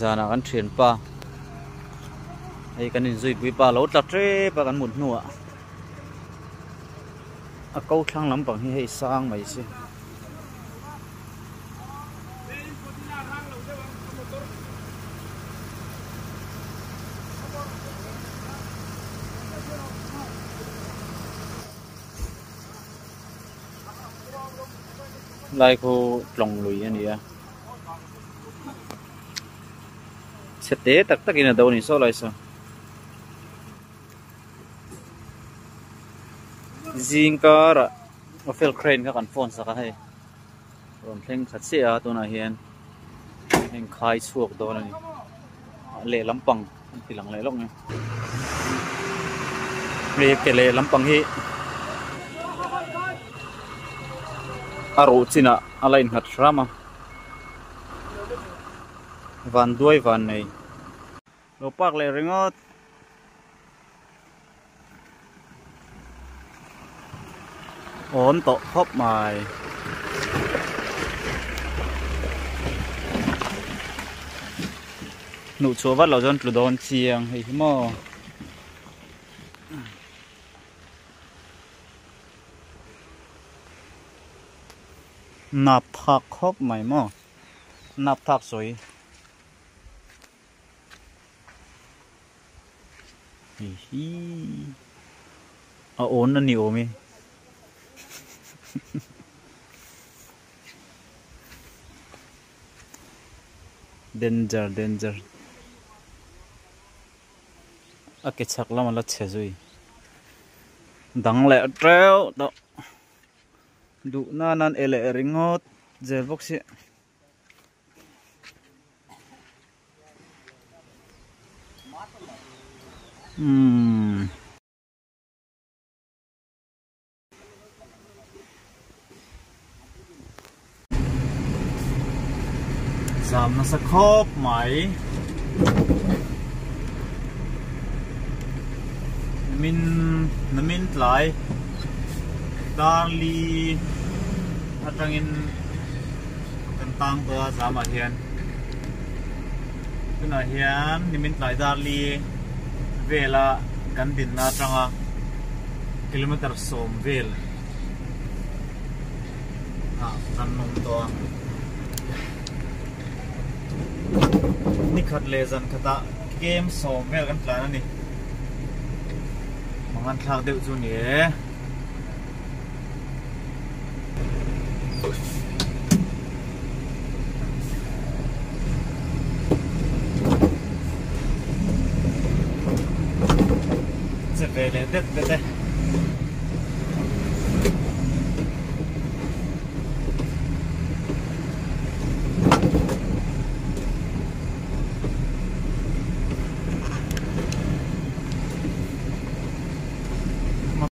zana kan thian pa ei kan in zui pui pa lo tla tre pa kan mun nuwa a ko thlang lampang hi hei sang mai se lai ko tlong lui ania sete tak tak ina daw ni so lai so zingkara ofel crane ka kan phone sa ka hai ron thleng khat se a to na hian heng khai chuak do na ni le lampang tilang le lok ni le ke le lampang hi aro china alain hat rama van duai van nei lo pak le ringot on to khop mai nụ chúa vắt lò dân trụ đón chiang thì mò nạp thạc khóc mày mò nạp thạc rồi hi ổn là nhiều mi danger danger cái chắc lắm là chết rồi đắng lẹ treo đó đủ na nan ele ringot gel box giảm nó sẽ khớp máy mình lại Darli atangin tentang tua sama hian tuna hian nimin tlai Darli vela kan din na tanga kilometer som vel kan nom to ni khat lezan khata game som vel kan plan ani mangan thak deu chu ni về để đất